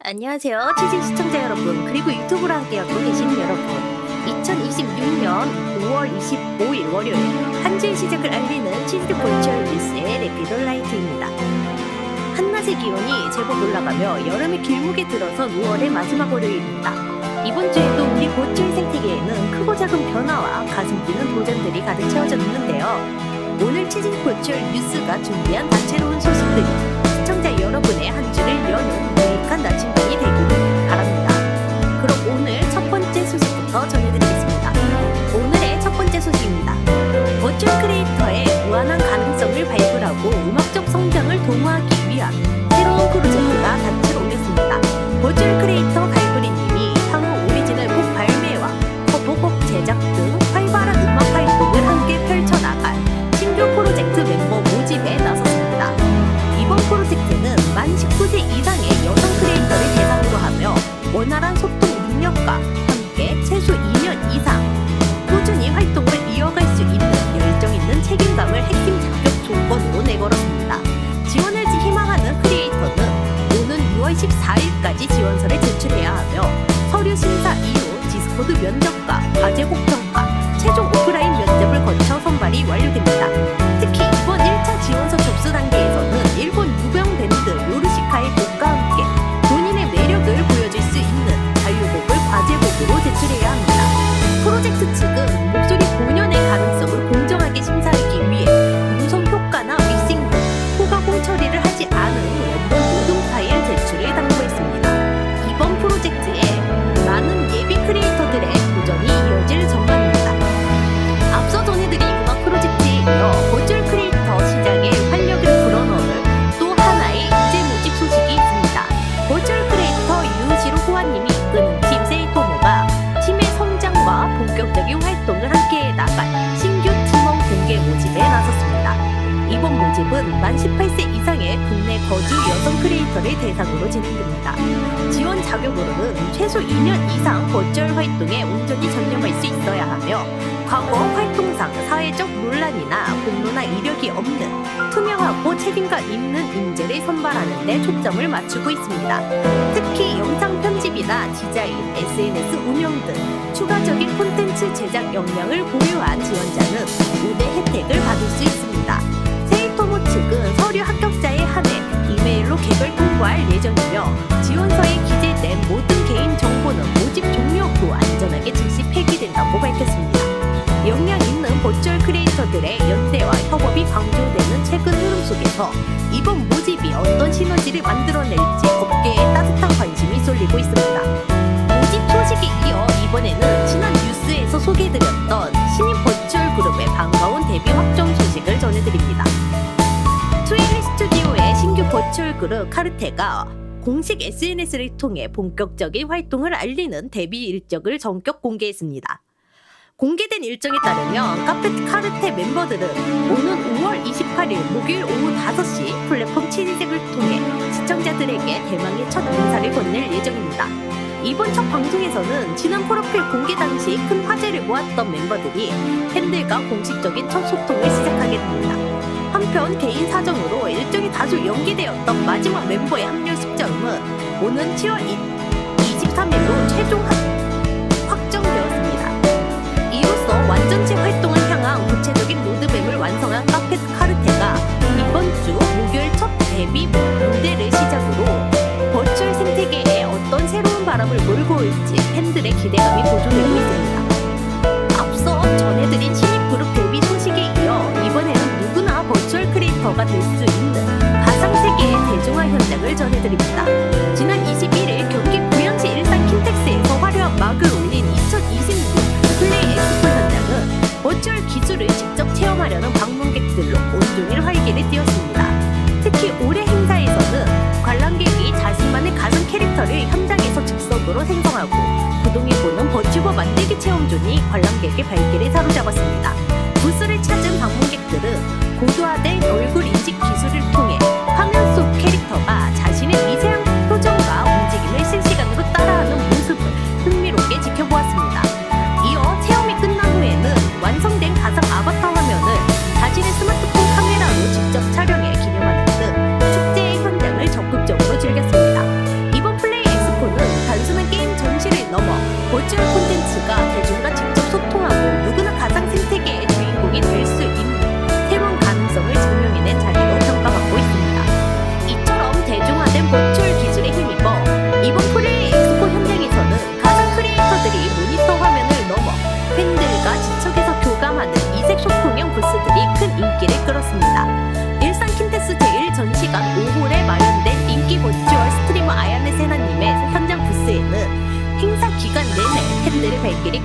안녕하세요. 치즈 시청자 여러분, 그리고 유튜브로 함께하고 계신 여러분. 2026년 5월 25일 월요일 한 주의 시작을 알리는 치즈 골철 뉴스의 레피더 라이트입니다. 한낮의 기온이 제법 올라가며 여름의 길목에 들어선 5월의 마지막 월요일입니다. 이번 주에도 우리 골철 생태계에는 크고 작은 변화와 가슴 뛰는 도전들이 가득 채워져 있는데요. 오늘 치즈 골철 뉴스가 준비한 다채로운 소식들이 시청자 여러분의 한 주를 여는 유익한 나침반이 되기를 바랍니다. 그럼 오늘 첫 번째 소식부터 전해드리겠습니다. 오늘의 첫 번째 소식입니다. 버추얼 크리에이터의 무한한 가능성을 발굴하고 음악적 성장을 도모하기 위한 새로운 프로젝트가 닻을 올렸습니다. 버추얼 크리에이터 갈고리님이 향후 오리지널 곡 발매와 커버곡 제작 등 활발한 음악 활동을 함께 펼쳐나갈 신규 프로젝트 멤버 모집에 나섰습니다. 이번 프로젝트는 만 19세 이상의 여성 크리에이터를 대상으로 하며 원활한 소통 능력과 함께 최소 2년 이상 꾸준히 활동을 이어갈 수 있는 열정 있는 책임감을 핵심 자격 조건으로 내걸었습니다. 지원을 희망하는 크리에이터는 오는 6월 14일까지 지원서를 제출해야 하며 서류 심사 이후 디스코드 면접과 과제 곡 평가, 최종 오프라인 면접을 거쳐 선발이 완료됩니다. 특히 이번 1차 지원서 접수 단계에서는 일본 유명 밴드 요르시카의 곡과 함께 본인의 매력을 보여줄 수 있는 자유곡을 과제곡으로 제출해야 합니다. 프로젝트 측은 목소리 본연의 가능성을 공정하게 심사하기 위해 음성 효과나 믹싱 등 호가공 처리를 하지 않은 원본 녹음 파일 제출을 당부했습니다. 이번 프로젝트에 많은 예비 크리에이터들의 도전이 이어질 전망입니다. 앞서 전해드린 음악 프로젝트에 이어 버추얼 크리에이터 시장에 활력을 불어넣을 또 하나의 인재 모집 소식이 있습니다. 버추얼 크리에이터 유시로 호아님이 이끄는 팀 세이토모가 팀의 성장과 본격적인 활동을 함께 나갈 신규 팀원 공개 모집에 나섰습니다. 이번 모집은 만 18세 이상의 국내 거주 여성 크리에이터를 대상으로 진행됩니다. 지원 자격으로는 최소 2년 이상 버추얼 활동에 온전히 전념할 수 있어야 하며 과거 활동상 사회적 논란이나 공로나 이력이 없는 투명하고 책임감 있는 인재를 선발하는 데 초점을 맞추고 있습니다. 특히 영상 편집이나 디자인, SNS 운영 등 추가적인 콘텐츠 제작 역량을 보유한 지원자는 우대 혜택을 받을 수 있습니다. 세이토모 측은 서류 합격자에 한해 이메일로 개별 통보할 예정이며 지원서에 기재된 모든 개인 정보는 모집 종료 후 안전하게 즉시 폐기된다고 밝혔습니다. 역량 있는 버추얼 크리에이터들의 연대와 협업이 강조되는 최근 흐름 속에서 이번 모집이 어떤 시너지를 만들어낼지 업계에 따뜻한 관심이 쏠리고 있습니다. 모집 소식에 이어 이번에는 지난 뉴스에서 소개해드렸던 신인 버추얼 그룹의 반가운 데뷔 확정 소식을 전해드립니다. 트윌리 스튜디오의 신규 버추얼 그룹 카르테가 공식 SNS를 통해 본격적인 활동을 알리는 데뷔 일정을 전격 공개했습니다. 공개된 일정에 따르면 카르테 멤버들은 오는 5월 28일 목요일 오후 5시 플랫폼 치즈색을 통해 시청자들에게 대망의 첫 인사를 건넬 예정입니다. 이번 첫 방송에서는 지난 프로필 공개 당시 큰 화제를 모았던 멤버들이 팬들과 공식적인 첫 소통을 시작하게 됩니다. 한편 개인 사정으로 일정이 다소 연기되었던 마지막 멤버의 합류 시점은 오는 7월 23일로 최종 확정되었습니다. 이로써 완전체 활동을 향한 구체적인 로드맵을 완성한 카르테가 이번 주 목요일 첫 데뷔 무대를 시작으로 버추얼 생태계에 어떤 새로운 바람을 몰고 올지 팬들의 기대감이 고조되고 있습니다. 앞서 전해드린 신입 그룹 데뷔 소식에 이어 이번에는 누구나 버추얼 크리에이터가 될 수 있는 가상세계의 대중화 현장을 전해드립니다. 지난 21일 경기 고양시 일산 킨텍스에서 화려한 막을 올린 2026 플레이 엑스포 현장은 버추얼 기술을 직접 체험하려는 방문객들로 온종일 활기를 띄웠습니다. 특히 올해 행사에서는 관람객이 자신만의 가상 캐릭터를 현장에서 즉석으로 생성하고 구동해 보는 버추버 만들기 체험존이 관람객의 발길을 사로잡았습니다. 부스를 찾은 방문객들은 고도화된 얼굴 인식 기술을 통해 화면 속 캐릭터가 자신의 미세한 표정과 움직임을 실시간으로 따라하는 모습을 흥미롭게 지켜보았습니다. 이어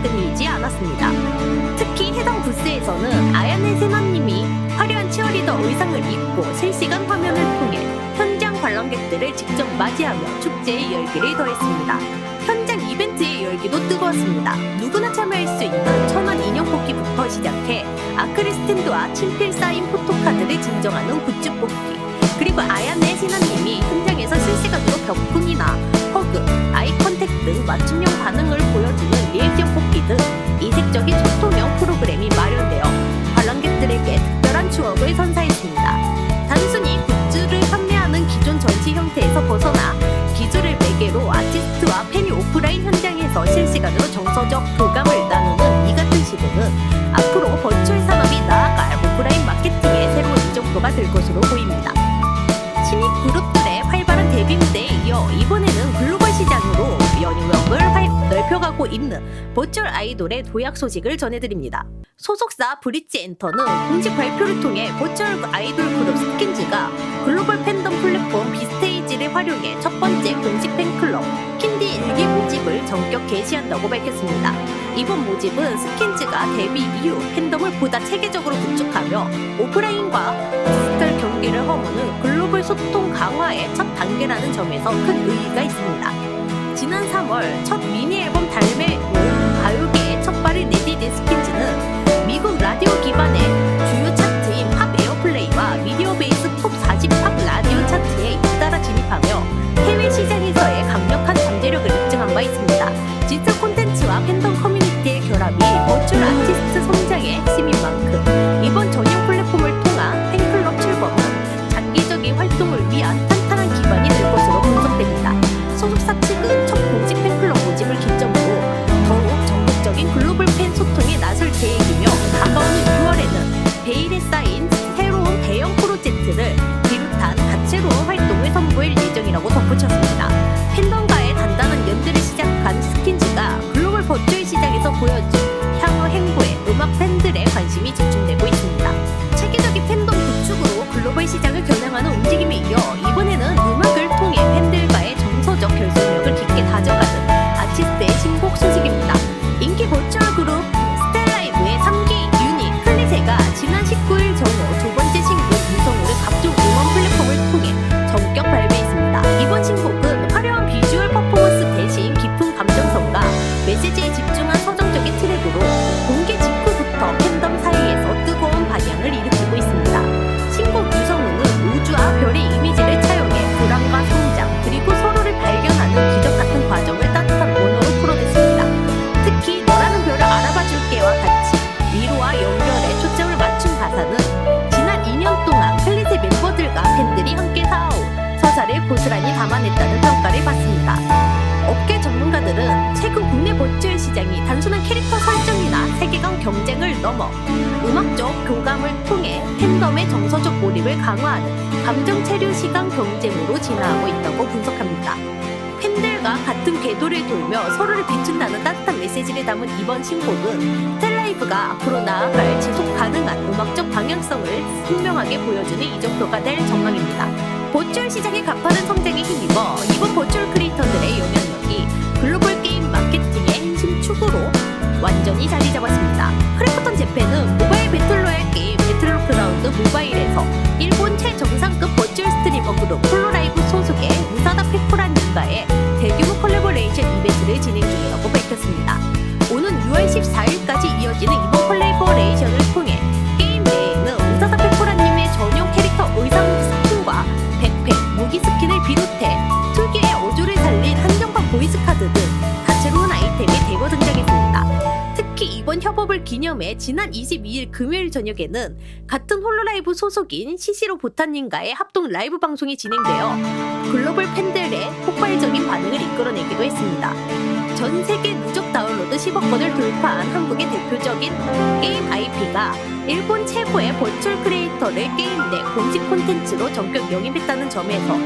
끊이지 않았습니다. 특히 해당 부스에서는 아야네 세나님이 화려한 치어리더 의상을 입고 실시간 화면을 통해 현장 관람객들을 직접 맞이하며 축제의 열기를 더했습니다. 현장 이벤트의 열기도 뜨거웠습니다. 누구나 참여할 수 있는 천원 인형 뽑기부터 시작해 아크릴 스탠드와 친필 사인 포토카드를 증정하는 굿즈 뽑기, 그리고 아야네 세나님이 현장에서 실시간으로 벽풍이나 허그, 아이 컨택 등 맞춤형 반응을 보여주는 리액션 뽑기 등 이색적인 소통형 프로그램이 마련되어 관람객들에게 특별한 추억을 선사했습니다. 단순히 굿즈를 판매하는 기존 전시 형태에서 벗어나 기술을 매개로 아티스트와 팬이 오프라인 현장에서 실시간으로 정서적 교감을 나누는 이 같은 시도는 앞으로 버추얼 산업이 나아갈 오프라인 마케팅의 새로운 이정표가 될 것으로 보입니다. 신입 그룹들의 활발한 데뷔 무대에 이어 이번에는 글로벌 시장으로 영역을 넓혀가고 있는 버추얼 아이돌의 도약 소식을 전해드립니다. 소속사 브릿지 엔터는 공식 발표를 통해 버추얼 아이돌 그룹 스킨즈가 글로벌 팬덤 플랫폼 비스테이지를 활용해 첫 번째 공식 팬클럽 킨디 일기 모집을 전격 개시한다고 밝혔습니다. 이번 모집은 스킨즈가 데뷔 이후 팬덤을 보다 체계적으로 구축하며 오프라인과 디지털 경계를 허무는 글로벌 소통 강화의 첫 단계라는 점에서 큰 의의가 있습니다. 지난 3월 첫 미니 앨범 달메 가요계의 첫 발을 내디딘 스킨즈는 미국 라디오 기반의 주요 차트인 팝 에어플레이와 미디어 베이스 톱 40 팝 라디오 차트에 잇따라 진입하며 해외 시장에서의 강력한 잠재력을 입증한 바 있습니다. 디지털 콘텐츠와 팬덤 커뮤니티의 결합이 버추얼 아티스트 성장의 핵심인 만큼 이번 전용 플랫폼을 통한 팬클럽 출범은 장기적인 활동을 위한 탄탄한 기반이 될 것으로 분석됩니다. 소속사 측은 첫 공식 팬클럽 모집을 기점으로 더욱 적극적인 글로벌 팬 소통에 나설 계획이며 다가오는 6월에는 베일에 쌓인 새로운 대형 프로젝트를 비롯한 다채로운 활동을 선보일 예정이라고 덧붙였습니다. 팬덤과의 단단한 연대를 시작한 스킨즈가 글로벌 버추얼 시장에서 보여준 향후 행보에 음악 팬들의 관심이 집중되고 있습니다. 체계적인 팬덤 구축으로 글로벌 시장을 겨냥하는 움직임에 이어 이번에는 음악을 통해 팬들과의 정서적 결속력을 깊게 다져가는 아티스트의 신곡 소식입니다. 인기 버추얼 그룹 스텔라이브의 3기 유닛 클리세가 지난 19일 정오 두 번째 신곡 유성우를 각종 음원 플랫폼을 통해 전격 발매했습니다. 이번 신곡은 화려한 비주얼 퍼포먼스 대신 깊은 감정성과 메시지에 집중한 서정적인 트랙으로 공개 직후부터 팬덤 사이에서 뜨거운 반향을 일으키고 있습니다. 신곡 유성우는 우주와 별의 이미지를 차용해 불안과 성장 그리고 서로를 발견하는 기적 같은 과정을 따뜻한 언어로 풀어냈습니다. 특히 너라는 별을 알아봐줄게와 같이 위로와 연결에 초점을 맞춘 가사는 지난 2년 동안 클리세 멤버들과 팬들이 함께 쌓아온 서사를 고스란히 담아냈다는 평가를 받습니다. 업계 전문가들은 최근 국내 버추얼 시장이 단순한 캐릭터 설정이나 세계관 경쟁을 넘어 음악적 교감을 통해 팬덤의 정서적 몰입을 강화하는 감정 체류 시간 경쟁으로 진화하고 있다고 분석합니다. 팬들과 같은 궤도를 돌며 서로를 비춘다는 따뜻한 메시지를 담은 이번 신곡은 스텔라이브가 앞으로 나아갈 지속 가능한 음악적 방향성을 분명하게 보여주는 이정표가 될 전망입니다. 버추얼 시장의 가파른 성장에 힘입어 이번 버추얼 크리에이터들의 영향력이 글로벌 게임 마케팅의 핵심 축으로 완전히 자리 잡았습니다. 크래프톤 재팬은 모바일 배틀로얄 게임 배틀그라운드 모바일에서 일본 최정상급 버추얼 스트리머 그룹 홀로라이브 소속의 우사다 페코라님과의 대규모 콜라보레이션 이벤트를 진행 중이라고 밝혔습니다. 오는 6월 14일까지 이어지는 이번 콜라보레이션을 통해 게임 내에는 우사다 페코라님의 전용 캐릭터 의상 스킨과 백팩, 무기 스킨을 비롯해 특유의 어조를 살린 한정판 보이스카드 등 다채로운 아이템이 대거 등장했습니다. 특히 이번 협업을 기념해 지난 22일 금요일 저녁에는 같은 홀로라이브 소속인 시시로 보타님과의 합동 라이브 방송이 진행되어 글로벌 팬들의 폭발적인 반응을 이끌어내기도 했습니다. 전 세계 누적 다운로드 10억 건을 돌파한 한국의 대표적인 게임 IP가 일본 최고의 버추얼 크리에이터를 게임 내 공식 콘텐츠로 전격 영입했다는 점에서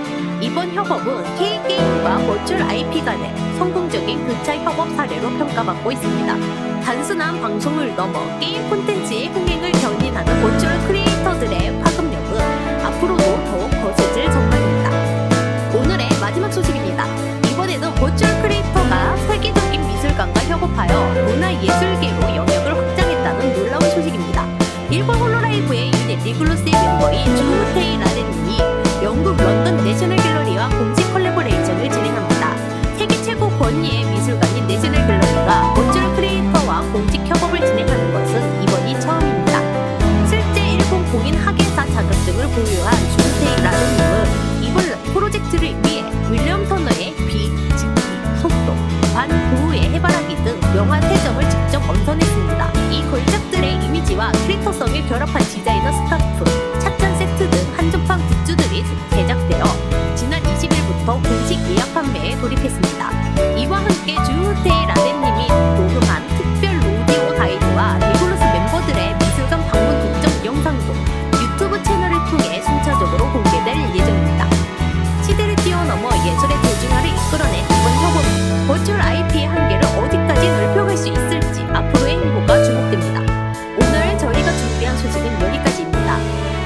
이번 협업은 K게임과 버추얼 IP 간의 성공적인 교차 협업 사례로 평가받고 있습니다. 단순한 방송을 넘어 게임 콘텐츠의 흥행을 견인하는 버추얼 크리에이터들의 파급력은 앞으로도 더욱 거세질 전망입니다. 오늘의 마지막 소식입니다. 이번에는 버추얼 크리에이터가 세계적인 미술관과 협업 작업하여 문화예술계로 영역을 확장했다는 놀라운 소식입니다. 일본 홀로라이브의 유닛 리글로스의 멤버인 주호테이 라렌님이 영국 런던 내셔널 갤러리와 공식 컬래버레이션을 진행합니다. 세계 최고 권위의 미술관인 내셔널 갤러리가 버추얼 크리에이터와 공식 협업을 진행하는 것은 이번이 처음입니다. 실제 일본 공인 학예사 자격증을 보유한 주호테이 라렌님은 이번 프로젝트를 위해 윌리엄 터너의 비, 증기, 속도, 반고흐의 해바라기 등 영화 3점을 직접 엄선했습니다. 이 걸작들의 이미지와 캐릭터성을 결합한 디자이너 스카프, 찻잔 세트 등 한정판 굿즈들이 제작되어 지난 20일부터 공식 예약 판매에 돌입했습니다. 이와 함께 주호테이 라렌님이 녹음한 특별 오디오 가이드와 리글로스 멤버들의 미술관 방문 독점 영상도 유튜브 채널을 통해 순차적으로 공개될 예정입니다. 시대를 뛰어넘어 예술의 대중화를 이끌어낸 이번 협업이 버추얼 IP의 한계를 어디까지 넓혀갈 수 있을지 앞으로의 행보가 주목됩니다. 오늘 저희가 준비한 소식은 여기까지입니다.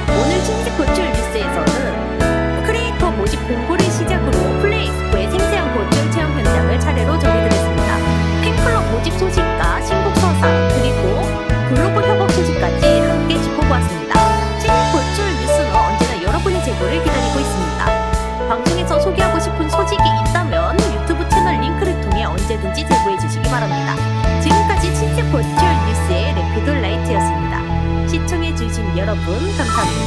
오늘 신식 버추얼 뉴스에서는 크리에이터 모집 공고를 시작으로 플레이 엑스포의 생생한 버추얼 체험 현장을 차례로 전해드렸습니다. 팬클럽 모집 소식과 신곡 서사 그리고 글로벌 협업 소식까지 함께 짚어보았습니다. 신식 버추얼 뉴스는 언제나 여러분의 제보를 기다리고 있습니다. 방송에서 소개하고 싶은 소식이 있다면 유튜브 채널 링크를 통해 언제든지 제보해 주시기 바랍니다. 지금까지 신식 버추얼 뉴스의 래피드 라이트였습니다. 시청해 주신 여러분 감사합니다.